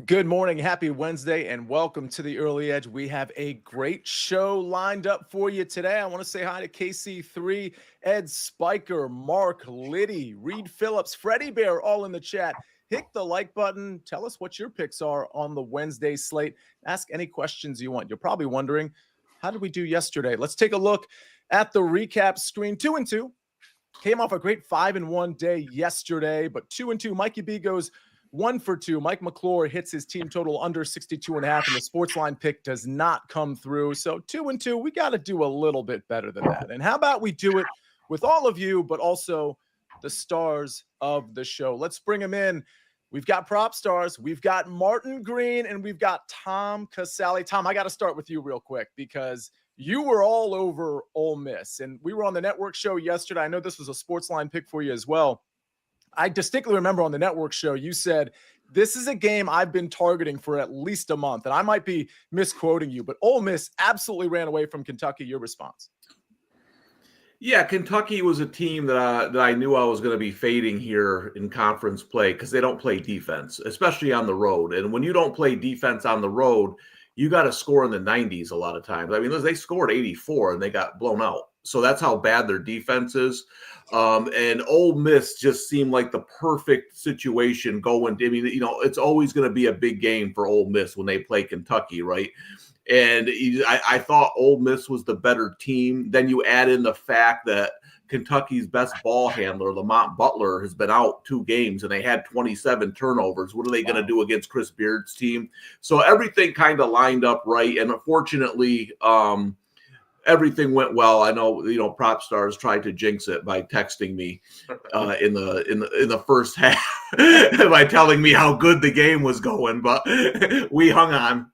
Good morning, happy Wednesday, and welcome to the Early Edge. We have a great show lined up for you today. I want to say hi to KC3, Ed Spiker, Mark Liddy, Reed Phillips, Freddie Bear, all in the chat. Hit the like button. Tell us what your picks are on the Wednesday slate. Ask any questions you want. You're probably wondering, how did we do yesterday? Let's take a look at the recap screen. 2-2. Came off a great 5-1 day yesterday, but 2-2. Mikey B goes 1 for 2. Mike McClure hits his team total under 62.5, and the SportsLine pick does not come through. So 2-2, we got to do a little bit better than that. And how about we do it with all of you, but also the stars of the show? Let's bring them in. We've got PropStarz, we've got Martin Green, and we've got Tom Casale. Tom, I got to start with you real quick because you were all over Ole Miss, and we were on the network show yesterday. I know this was a SportsLine pick for you as well. I distinctly remember on the network show, you said, this is a game I've been targeting for at least a month. And I might be misquoting you, but Ole Miss absolutely ran away from Kentucky. Your response? Yeah, Kentucky was a team that I knew I was going to be fading here in conference play because they don't play defense, especially on the road. And when you don't play defense on the road, you got to score in the 90s a lot of times. I mean, they scored 84 and they got blown out. So that's how bad their defense is. And Ole Miss just seemed like the perfect situation going. I mean, it's always going to be a big game for Ole Miss when they play Kentucky, right? And I thought Ole Miss was the better team. Then you add in the fact that Kentucky's best ball handler, Lamont Butler, has been out 2 games, and they had 27 turnovers. What are they going to do against Chris Beard's team? So everything kind of lined up right. And unfortunately, everything went well. I know, PropStarz tried to jinx it by texting me in the first half by telling me how good the game was going, but we hung on.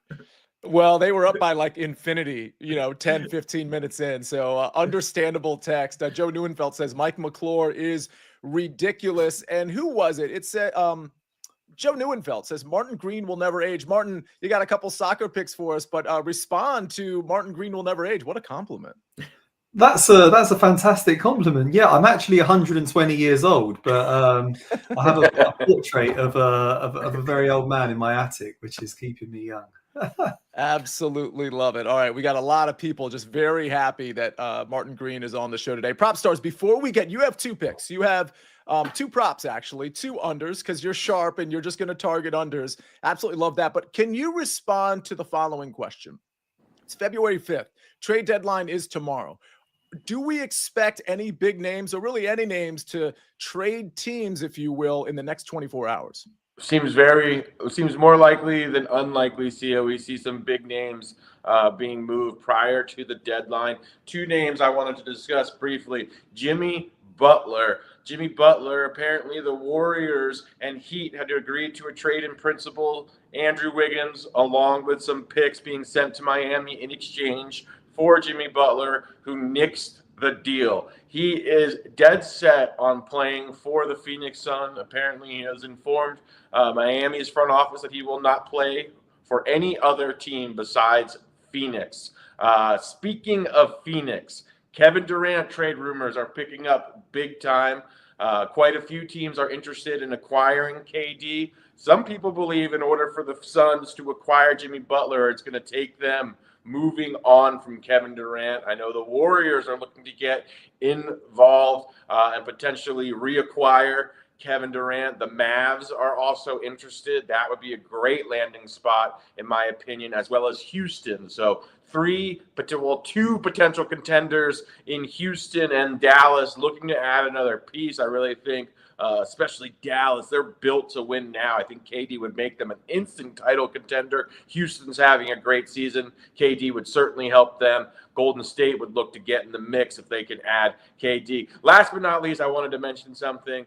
Well, they were up by like infinity, 10, 15 minutes in. So understandable text. Joe Neuenfeld says Mike McClure is ridiculous. And who was it? It said Joe Neuenfeld says Martin Green will never age. Martin, you got a couple soccer picks for us, but respond to Martin Green will never age. What a compliment. That's a fantastic compliment. Yeah, I'm actually 120 years old, but I have a portrait of a very old man in my attic, which is keeping me young. Absolutely love it. All right, we got a lot of people just very happy that Martin Green is on the show today. PropStarz, before we you have 2 picks. You have 2 props, actually, 2 unders, because you're sharp and you're just going to target unders. Absolutely love that. But can you respond to the following question? It's February 5th. Trade deadline is tomorrow. Do we expect any big names, or really any names, to trade teams, if you will, in the next 24 hours? Seems more likely than unlikely, Sia. We see some big names being moved prior to the deadline. 2 names I wanted to discuss briefly. Jimmy Butler. Jimmy Butler, apparently the Warriors and Heat had to agree to a trade in principle. Andrew Wiggins, along with some picks being sent to Miami in exchange for Jimmy Butler, who nixed the deal. He is dead set on playing for the Phoenix Suns. Apparently, he has informed Miami's front office that he will not play for any other team besides Phoenix. Speaking of Phoenix, Kevin Durant trade rumors are picking up big time. Quite a few teams are interested in acquiring KD. Some people believe in order for the Suns to acquire Jimmy Butler, it's going to take them moving on from Kevin Durant. I know the Warriors are looking to get involved and potentially reacquire Kevin Durant. The Mavs are also interested. That would be a great landing spot, in my opinion, as well as Houston. So 2 potential contenders in Houston and Dallas looking to add another piece. I really think especially Dallas, they're built to win now. I think KD would make them an instant title contender. Houston's having a great season. KD would certainly help them. Golden State would look to get in the mix if they can add KD. Last but not least, I wanted to mention something.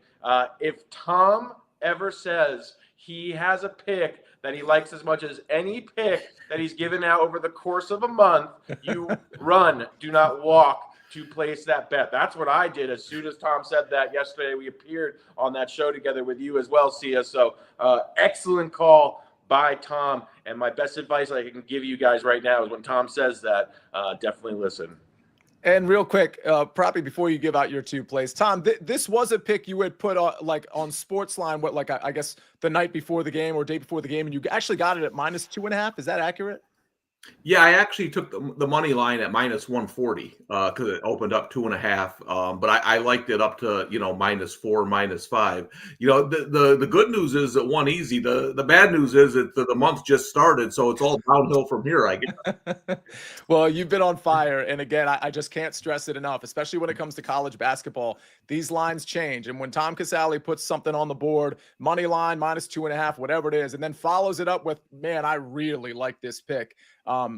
If Tom ever says he has a pick that he likes as much as any pick that he's given out over the course of a month, you run, do not walk to place that bet. That's what I did as soon as Tom said that yesterday. We appeared on that show together with you as well, Sia. So excellent call by Tom. And my best advice I can give you guys right now is when Tom says that, definitely listen. And real quick, probably before you give out your 2 plays, Tom, this was a pick you had put on, like on SportsLine, I guess the night before the game or day before the game, and you actually got it at -2.5. Is that accurate? Yeah, I actually took the money line at -140 because it opened up 2.5. But I liked it up to -4, -5. The good news is it won easy. The bad news is that the month just started, so it's all downhill from here, I guess. Well, you've been on fire, and again, I just can't stress it enough, especially when it comes to college basketball. These lines change, and when Tom Casale puts something on the board, money line -2.5, whatever it is, and then follows it up with, man, I really like this pick.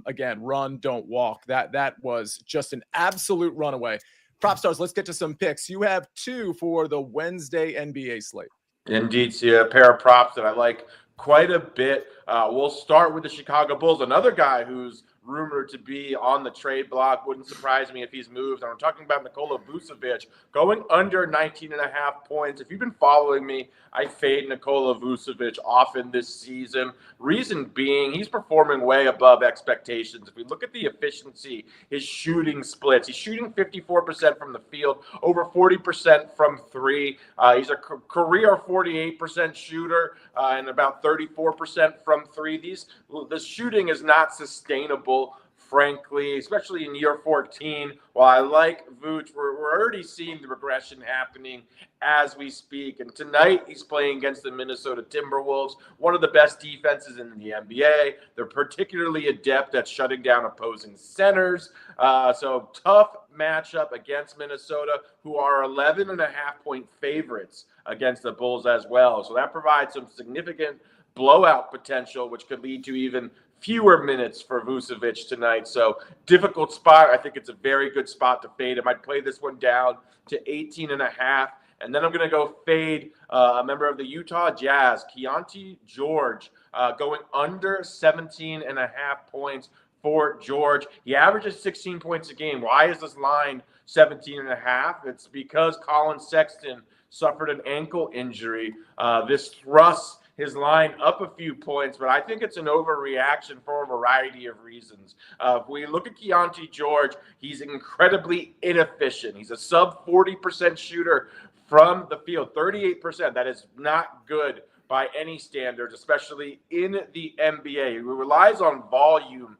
Again, run, don't walk. That was just an absolute runaway. PropStarz, let's get to some picks. You have 2 for the Wednesday NBA slate. Indeed, see a pair of props that I like quite a bit. We'll start with the Chicago Bulls, another guy who's rumored to be on the trade block. Wouldn't surprise me if he's moved. And I'm talking about Nikola Vucevic going under 19.5 points. If you've been following me, I fade Nikola Vucevic often this season. Reason being, he's performing way above expectations. If we look at the efficiency, his shooting splits, he's shooting 54% from the field, over 40% from 3. He's a career 48% shooter and about 34% from 3. The shooting is not sustainable, frankly, especially in year 14. While I like Vooch, we're already seeing the regression happening as we speak. And tonight he's playing against the Minnesota Timberwolves, one of the best defenses in the NBA. They're particularly adept at shutting down opposing centers. So tough matchup against Minnesota, who are 11.5-point favorites against the Bulls as well. So that provides some significant blowout potential, which could lead to even fewer minutes for Vucevic tonight. So difficult spot. I think it's a very good spot to fade. I might play this one down to 18.5. And then I'm going to go fade a member of the Utah Jazz, Keontae George, going under 17.5 points for George. He averages 16 points a game. Why is this line 17.5? It's because Colin Sexton suffered an ankle injury. This thrusts his line up a few points, but I think it's an overreaction for a variety of reasons. If we look at Keontae George, he's incredibly inefficient. He's a sub 40% shooter from the field, 38%. That is not good by any standards, especially in the NBA. He relies on volume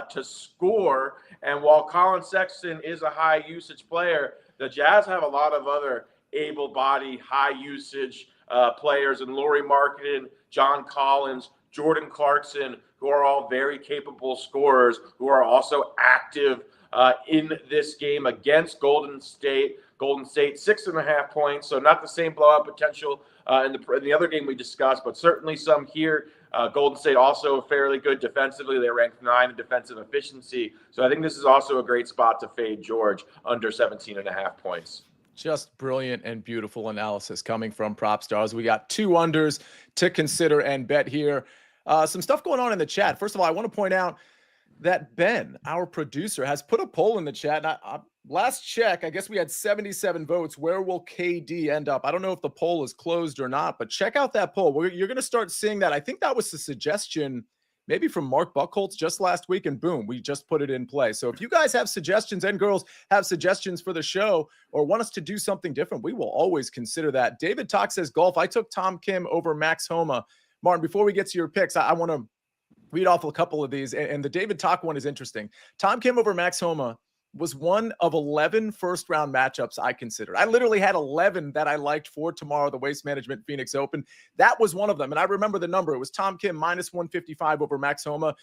to score, and while Colin Sexton is a high usage player, the Jazz have a lot of other able-bodied, high-usage players, and Lauri Markkanen, John Collins, Jordan Clarkson, who are all very capable scorers, who are also active in this game against Golden State. Golden State 6.5 points, so not the same blowout potential in the other game we discussed, but certainly some here. Golden State also fairly good defensively. They ranked 9 in defensive efficiency, so I think this is also a great spot to fade George under 17.5 points. Just brilliant and beautiful analysis coming from PropStarz. We got 2 unders to consider and bet here. Some stuff going on in the chat. First of all, I want to point out that Ben, our producer, has put a poll in the chat. And last check, I guess we had 77 votes. Where will KD end up? I don't know if the poll is closed or not, but check out that poll. You're going to start seeing that. I think that was the suggestion maybe from Mark Buckholtz just last week, and boom, we just put it in play. So if you guys have suggestions and girls have suggestions for the show or want us to do something different, we will always consider that. David Talk says golf. I took Tom Kim over Max Homa. Martin, before we get to your picks, I want to read off a couple of these, and the David Talk one is interesting. Tom Kim over Max Homa was one of 11 first-round matchups I considered. I literally had 11 that I liked for tomorrow, the Waste Management Phoenix Open. That was one of them, and I remember the number. It was Tom Kim -155 over Max Homa.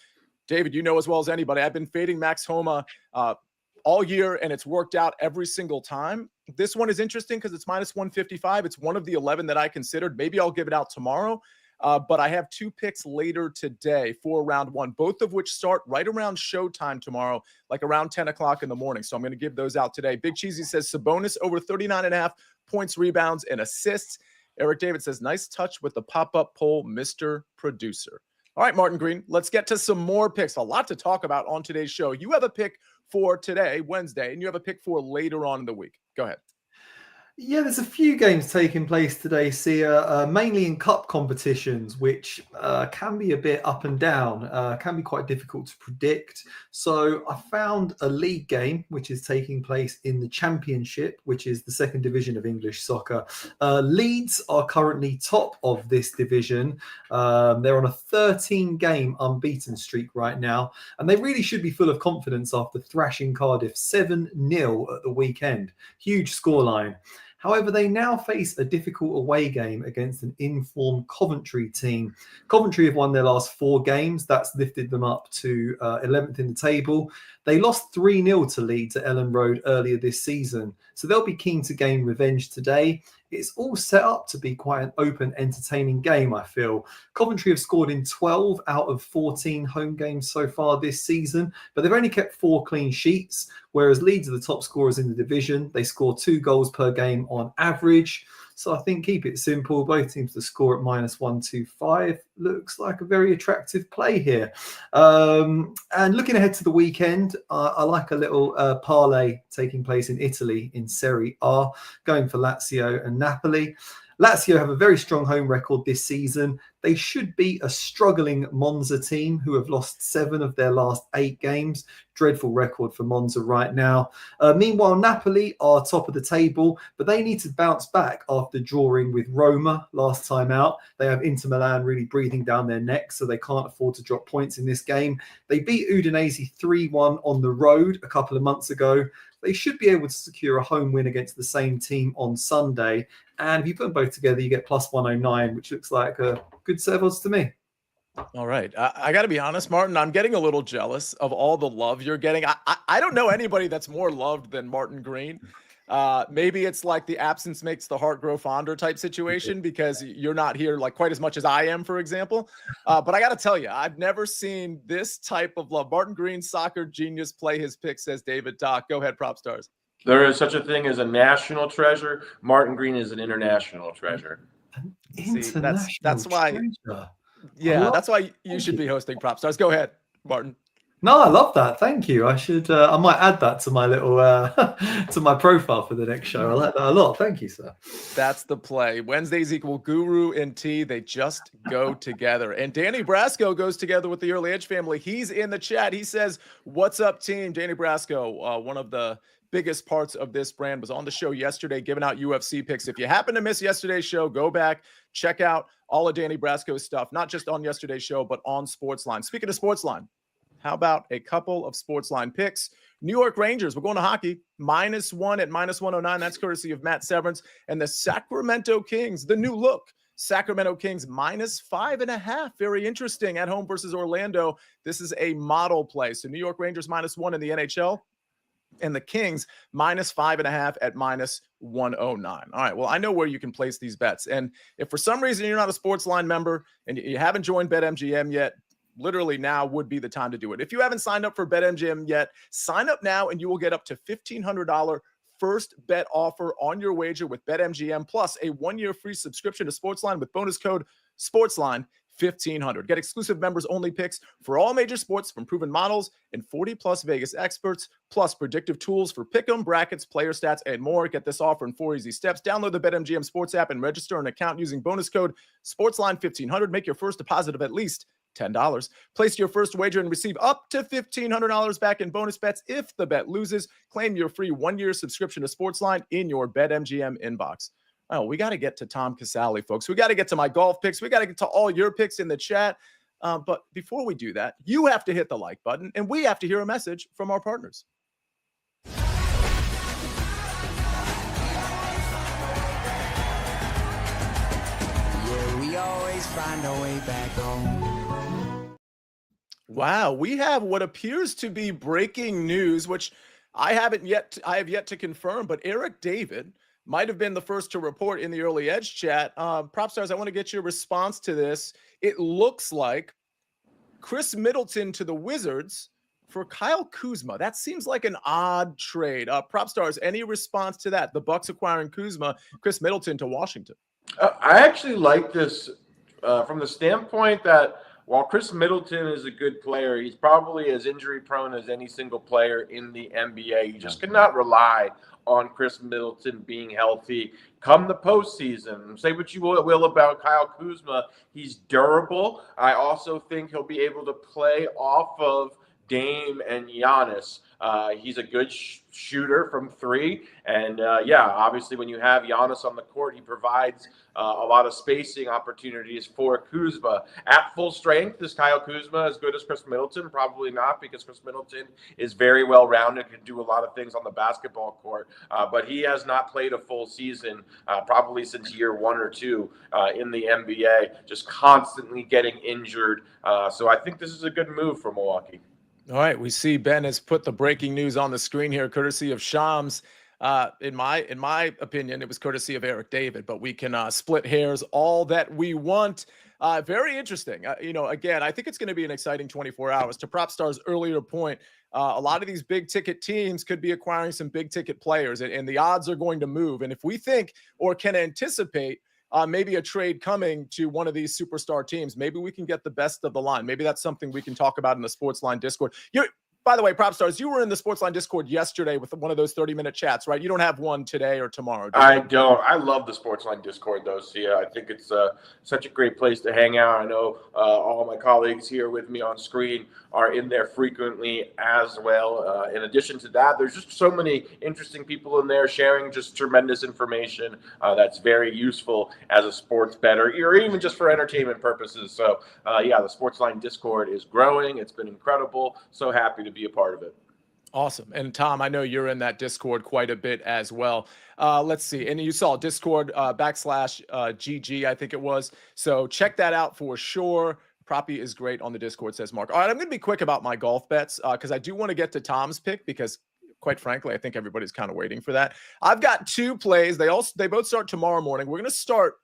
David, you know as well as anybody, I've been fading Max Homa all year, and it's worked out every single time. This one is interesting because it's -155. It's one of the 11 that I considered. Maybe I'll give it out tomorrow. But I have 2 picks later today for round 1, both of which start right around showtime tomorrow, like around 10 o'clock in the morning. So I'm going to give those out today. Big Cheesy says Sabonis over 39.5 points, rebounds, and assists. Eric David says, nice touch with the pop-up poll, Mr. Producer. All right, Martin Green, let's get to some more picks. A lot to talk about on today's show. You have a pick for today, Wednesday, and you have a pick for later on in the week. Go ahead. Yeah, there's a few games taking place today, Sia, mainly in cup competitions, which can be a bit up and down, can be quite difficult to predict. So I found a league game, which is taking place in the Championship, which is the second division of English soccer. Leeds are currently top of this division. They're on a 13-game unbeaten streak right now, and they really should be full of confidence after thrashing Cardiff 7-0 at the weekend. Huge scoreline. However, they now face a difficult away game against an informed Coventry team. Coventry have won their last 4 games. That's lifted them up to 11th in the table. They lost 3-0 to Leeds at Ellen Road earlier this season, so they'll be keen to gain revenge today. It's all set up to be quite an open, entertaining game, I feel. Coventry have scored in 12 out of 14 home games so far this season, but they've only kept 4 clean sheets, whereas Leeds are the top scorers in the division. They score 2 goals per game on average. So I think keep it simple. Both teams to score at -125 looks like a very attractive play here. And looking ahead to the weekend, I like a little parlay taking place in Italy in Serie A, going for Lazio and Napoli. Lazio have a very strong home record this season. They should beat a struggling Monza team who have lost 7 of their last 8 games. Dreadful record for Monza right now. Meanwhile, Napoli are top of the table, but they need to bounce back after drawing with Roma last time out. They have Inter Milan really breathing down their necks, so they can't afford to drop points in this game. They beat Udinese 3-1 on the road a couple of months ago. They should be able to secure a home win against the same team on Sunday. And if you put them both together, you get +109, which looks like a good set odds to me. All right. I got to be honest, Martin, I'm getting a little jealous of all the love you're getting. I don't know anybody that's more loved than Martin Green. Maybe it's like the absence makes the heart grow fonder type situation because you're not here like quite as much as I am, for example. But I got to tell you, I've never seen this type of love. Martin Green, soccer genius, play his pick, says David Doc. Go ahead, PropStarz. There is such a thing as a national treasure. Martin Green is an international treasure. That's why. Yeah, that's why you should be hosting PropStarz. Go ahead, Martin. No, I love that. Thank you. I should. I might add that to my little to my profile for the next show. I like that a lot. Thank you, sir. That's the play. Wednesdays equal Guru and T. They just go together. And Danny Brasco goes together with the Early Edge family. He's in the chat. He says, "What's up, team?" Danny Brasco, one of the biggest parts of this brand, was on the show yesterday giving out UFC picks. If you happen to miss yesterday's show, go back, check out all of Danny Brasco's stuff, not just on yesterday's show, but on SportsLine. Speaking of SportsLine, how about a couple of SportsLine picks? New York Rangers, we're going to hockey, -1 at -109. That's courtesy of Matt Severance. And the Sacramento Kings, the new look, Sacramento Kings -5.5. Very interesting at home versus Orlando. This is a model play. So New York Rangers -1 in the NHL. And the Kings -5.5 at -109. All right, well, I know where you can place these bets. And if for some reason you're not a SportsLine member and you haven't joined BetMGM yet, literally now would be the time to do it. If you haven't signed up for BetMGM yet, sign up now and you will get up to $1,500 first bet offer on your wager with BetMGM, plus a 1-year free subscription to SportsLine with bonus code SportsLine1500. Get exclusive members only picks for all major sports from proven models and 40+ Vegas experts, plus predictive tools for pick'em, brackets, player stats, and more. Get this offer in 4 easy steps. Download the BetMGM Sports app and register an account using bonus code SportsLine1500. Make your first deposit of at least $10. Place your first wager and receive up to $1,500 back in bonus bets if the bet loses. Claim your free 1-year subscription to SportsLine in your BetMGM inbox. Oh, we got to get to Tom Casale, folks. We got to get to my golf picks. We got to get to all your picks in the chat. But before we do that, you have to hit the like button, and we have to hear a message from our partners. Yeah, we always find our way back home. Wow, we have what appears to be breaking news, which I have yet to confirm, but Eric David might have been the first to report in the Early Edge chat. PropStarz, I want to get your response to this. It looks like Chris Middleton to the Wizards for Kyle Kuzma. That seems like an odd trade. PropStarz, any response to that? The Bucks acquiring Kuzma, Chris Middleton to Washington. I actually like this from the standpoint that while Chris Middleton is a good player, he's probably as injury prone as any single player in the NBA. You just cannot rely on Chris Middleton being healthy. Come the postseason, say what you will about Kyle Kuzma. He's durable. I also think he'll be able to play off of Dame and Giannis. He's a good shooter from three. And obviously when you have Giannis on the court, he provides a lot of spacing opportunities for Kuzma. At full strength, is Kyle Kuzma as good as Chris Middleton? Probably not, because Chris Middleton is very well-rounded, can do a lot of things on the basketball court. But he has not played a full season probably since year 1 or 2 in the NBA, just constantly getting injured. So I think this is a good move for Milwaukee. All right, we see Ben has put the breaking news on the screen here, courtesy of Shams. In my opinion, it was courtesy of Eric David, but we can split hairs all that we want. Very interesting. Again, I think it's going to be an exciting 24 hours. To PropStarz' earlier point, a lot of these big ticket teams could be acquiring some big ticket players, and the odds are going to move. And if we think or can anticipate maybe a trade coming to one of these superstar teams, maybe we can get the best of the line. Maybe that's something we can talk about in the SportsLine Discord. By the way, PropStarz, you were in the SportsLine Discord yesterday with one of those 30-minute chats, right? You don't have one today or tomorrow. I don't. I love the SportsLine Discord, though, Sia. I think it's such a great place to hang out. I know all my colleagues here with me on screen are in there frequently as well. In addition to that, there's just so many interesting people in there sharing just tremendous information that's very useful as a sports bettor, or even just for entertainment purposes. So, the SportsLine Discord is growing. It's been incredible. So happy to be a part of it. Awesome. And Tom, I know you're in that Discord quite a bit as well. Let's see. And you saw Discord /GG, I think it was. So check that out for sure. Proppy is great on the Discord, says Mark. All right, I'm going to be quick about my golf bets because I do want to get to Tom's pick because, quite frankly, I think everybody's kind of waiting for that. I've got 2 plays. They both start tomorrow morning. We're going to start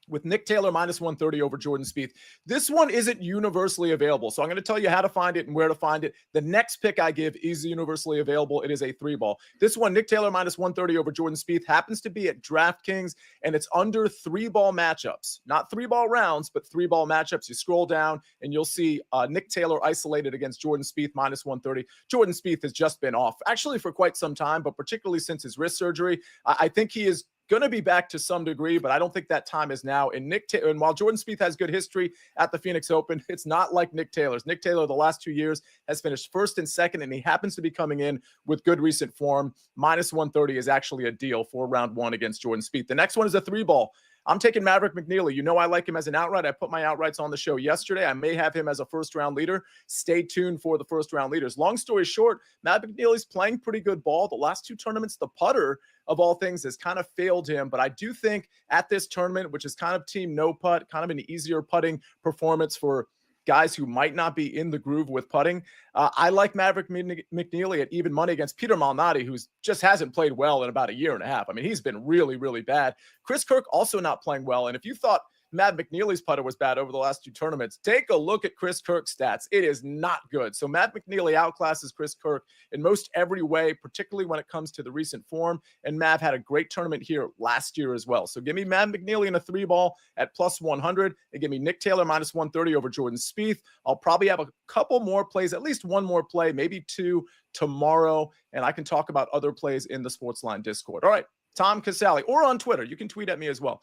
with Nick Taylor -130 over Jordan Spieth. This one isn't universally available, so I'm going to tell you how to find it and where to find it. The next pick I give is universally available. It is a 3-ball. This one, Nick Taylor -130 over Jordan Spieth, happens to be at DraftKings, and it's under 3-ball matchups. Not 3-ball rounds, but 3-ball matchups. You scroll down, and you'll see Nick Taylor isolated against Jordan Spieth -130. Jordan Spieth has just been off, actually for quite some time, but particularly since his wrist surgery. I think he is going to be back to some degree, but I don't think that time is now. And while Jordan Spieth has good history at the Phoenix Open, it's not like Nick Taylor's. Nick Taylor, the last 2 years, has finished 1st and 2nd, and he happens to be coming in with good recent form. -130 is actually a deal for round 1 against Jordan Spieth. The next one is a 3-ball. I'm taking Maverick McNeely. You know I like him as an outright. I put my outrights on the show yesterday. I may have him as a first-round leader. Stay tuned for the first-round leaders. Long story short, Maverick McNeely's playing pretty good ball. The last 2 tournaments, the putter, of all things, has kind of failed him. But I do think at this tournament, which is kind of team no putt, kind of an easier putting performance for guys who might not be in the groove with putting, I like Maverick McNeely at even money against Peter Malnati, who just hasn't played well in about a year and a half. I mean, he's been really, really bad. Chris Kirk also not playing well. And if you thought Matt McNeely's putter was bad over the last 2 tournaments, take a look at Chris Kirk's stats. It is not good. So Matt McNeely outclasses Chris Kirk in most every way, particularly when it comes to the recent form. And Mav had a great tournament here last year as well. So give me Matt McNeely in a 3-ball at +100, and give me Nick Taylor -130 over Jordan Spieth. I'll probably have a couple more plays, at least one more play, maybe 2 tomorrow, and I can talk about other plays in the SportsLine Discord. All right, Tom Casale, or on Twitter. You can tweet at me as well.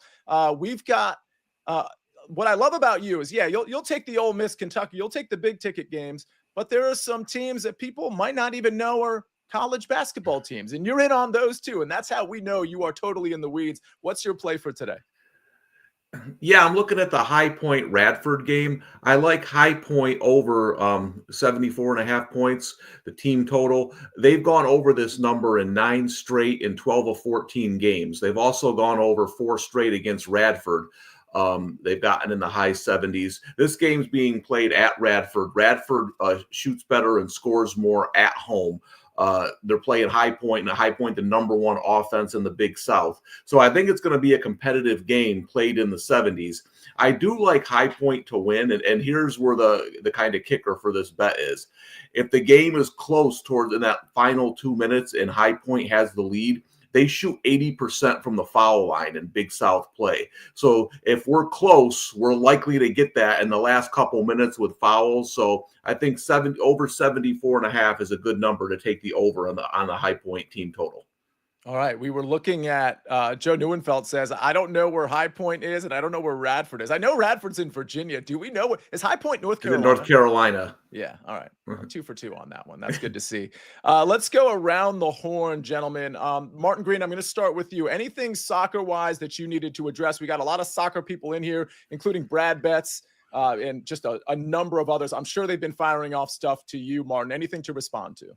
We've got what I love about you is, you'll take the Ole Miss Kentucky, you'll take the big ticket games, but there are some teams that people might not even know are college basketball teams, and you're in on those too, and that's how we know you are totally in the weeds. What's your play for today? Yeah, I'm looking at the High Point Radford game. I like High Point over 74.5 points, the team total. They've gone over this number in 9 straight in 12 of 14 games. They've also gone over 4 straight against Radford. They've gotten in the high 70s. This game's being played at Radford. Radford shoots better and scores more at home. They're playing High Point, and High Point, the #1 offense in the Big South. So I think it's going to be a competitive game played in the 70s. I do like High Point to win, and here's where the kind of kicker for this bet is. If the game is close towards in that final 2 minutes and High Point has the lead, they shoot 80% from the foul line in Big South play. So if we're close, we're likely to get that in the last couple minutes with fouls. So I think over 74.5 is a good number to take the over on the High Point team total. All right. We were looking at Joe Neuenfeld says, I don't know where High Point is, and I don't know where Radford is. I know Radford's in Virginia. Do we know is High Point North In Carolina? North Carolina. Yeah. All right. 2 for 2 on that one. That's good to see. Let's go around the horn, gentlemen. Martin Green, I'm going to start with you. Anything soccer-wise that you needed to address? We got a lot of soccer people in here, including Brad Betts and just a number of others. I'm sure they've been firing off stuff to you, Martin. Anything to respond to?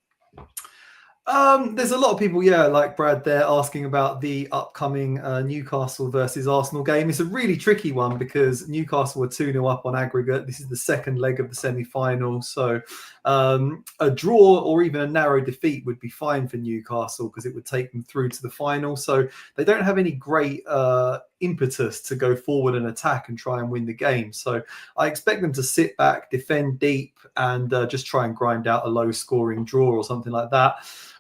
There's a lot of people, like Brad there, asking about the upcoming Newcastle versus Arsenal game. It's a really tricky one because Newcastle were 2-0 up on aggregate. This is the second leg of the semi-final. So a draw or even a narrow defeat would be fine for Newcastle because it would take them through to the final. So they don't have any great impetus to go forward and attack and try and win the game. So I expect them to sit back, defend deep, and just try and grind out a low-scoring draw or something like that.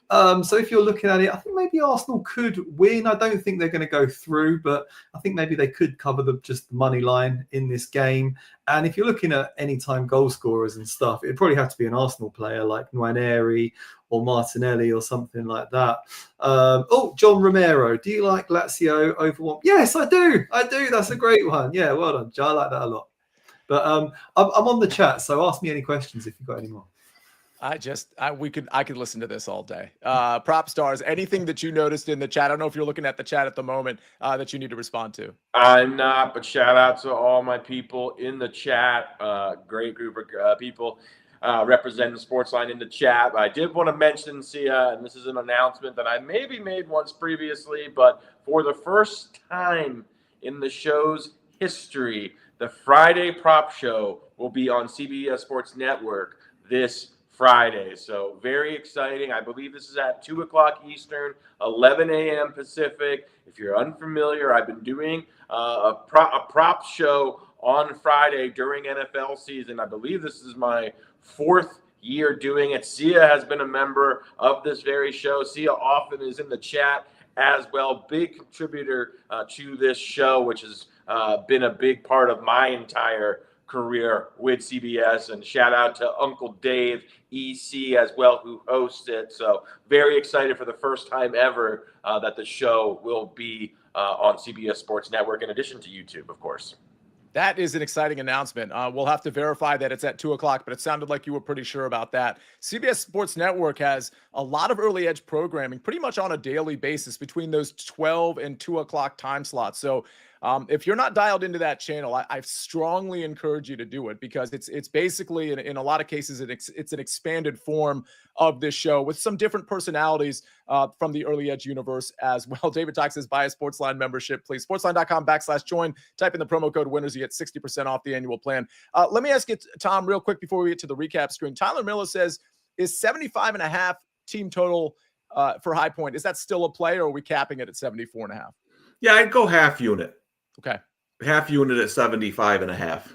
So if you're looking at it, I think maybe Arsenal could win. I don't think they're going to go through, but I think maybe they could cover just the money line in this game. And if you're looking at anytime goal scorers and stuff, it'd probably have to be an Arsenal player like Nwaneri or Martinelli or something like that. John Romero, do you like Lazio over one? Yes, I do. That's a great one. Yeah, well done, Joe. I like that a lot. But I'm on the chat, so ask me any questions if you've got any more. I could listen to this all day. PropStarz, anything that you noticed in the chat? I don't know if you're looking at the chat at the moment that you need to respond to. I'm not, but shout out to all my people in the chat. Great group of people representing SportsLine in the chat. I did want to mention, Sia, and this is an announcement that I maybe made once previously, but for the first time in the show's history, the Friday Prop Show will be on CBS Sports Network this Friday. So very exciting. I believe this is at 2 o'clock Eastern, 11 a.m. Pacific. If you're unfamiliar, I've been doing a prop show on Friday during NFL season. I believe this is my 4th year doing it. Sia has been a member of this very show. Sia often is in the chat as well. Big contributor to this show, which has been a big part of my entire career with CBS, and shout out to Uncle Dave EC as well, who hosts it. So very excited for the first time ever that the show will be on CBS Sports Network, in addition to YouTube, of course. That is an exciting announcement. We'll have to verify that it's at 2 o'clock, but it sounded like you were pretty sure about that. CBS Sports Network has a lot of early edge programming pretty much on a daily basis between those 12 and 2 o'clock time slots. So if you're not dialed into that channel, I strongly encourage you to do it, because it's basically, in a lot of cases, it's an expanded form of this show with some different personalities from the early edge universe as well. David Talk says, buy a SportsLine membership, please. SportsLine.com/join. Type in the promo code winners. You get 60% off the annual plan. Let me ask you, Tom, real quick before we get to the recap screen. Tyler Miller says, is 75.5 team total for High Point, is that still a play, or are we capping it at 74.5? Yeah, I'd go half unit. Okay. Half unit at 75.5.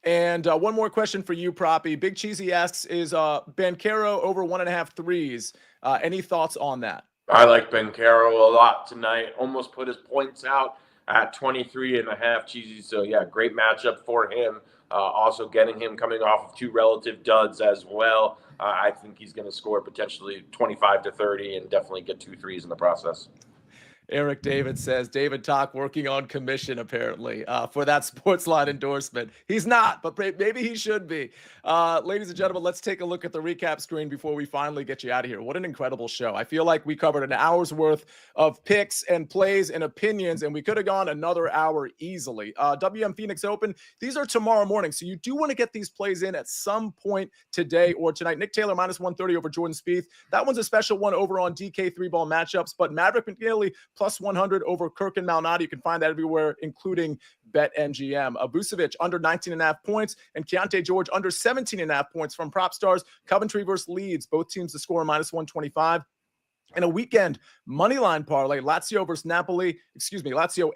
And one more question for you, Proppy. Big Cheesy asks, is Banchero over 1.5 threes? Any thoughts on that? I like Banchero a lot tonight. Almost put his points out at 23.5, Cheesy. So, yeah, great matchup for him. Also getting him coming off of 2 relative duds as well. I think he's going to score potentially 25 to 30 and definitely get 2 threes in the process. Eric David says, David Talk working on commission, apparently, for that SportsLine endorsement. He's not, but maybe he should be. Ladies and gentlemen, let's take a look at the recap screen before we finally get you out of here. What an incredible show. I feel like we covered an hour's worth of picks and plays and opinions, and we could have gone another hour easily. WM Phoenix Open, these are tomorrow morning, so you do want to get these plays in at some point today or tonight. Nick Taylor, -130 over Jordan Spieth. That one's a special one over on DK 3-ball matchups, but Maverick McNeely, +100 over Kirk and Malnati. You can find that everywhere, including BetMGM. Vucevic under 19.5 points, and Keontae George under 17.5 points from PropStarz. Coventry versus Leeds, both teams to score -125. And a weekend moneyline parlay, Lazio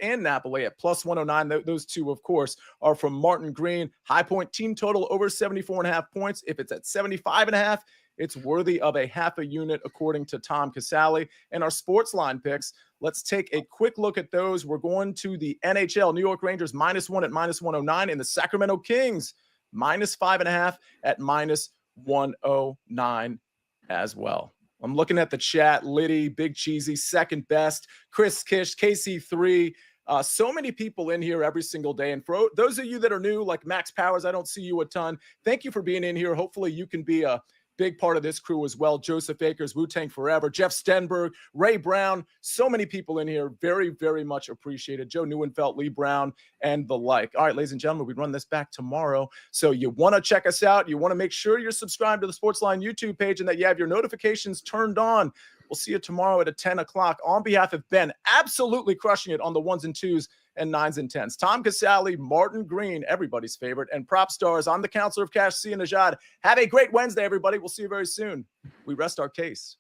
and Napoli at +109. Those two, of course, are from Martin Green. High Point team total over 74.5 points. If it's at 75.5, it's worthy of a half a unit, according to Tom Casale. And our SportsLine picks, let's take a quick look at those. We're going to the NHL. New York Rangers -1 at -109, and the Sacramento Kings -5.5 at -109 as well. I'm looking at the chat. Liddy, Big Cheesy, second best. Chris Kish, KC3. So many people in here every single day. And for those of you that are new, like Max Powers, I don't see you a ton. Thank you for being in here. Hopefully you can be a big part of this crew as well. Joseph Akers, Wu-Tang Forever, Jeff Stenberg, Ray Brown. So many people in here. Very, very much appreciated. Joe Neuenfeld, Lee Brown, and the like. All right, ladies and gentlemen, we run this back tomorrow. So you want to check us out. You want to make sure you're subscribed to the SportsLine YouTube page and that you have your notifications turned on. We'll see you tomorrow at 10 o'clock. On behalf of Ben, absolutely crushing it on the 1s and 2s and 9s and 10s. Tom Casale, Martin Green, everybody's favorite, and PropStarz. I'm the Counselor of Cash, C and Nejad. Have a great Wednesday, everybody. We'll see you very soon. We rest our case.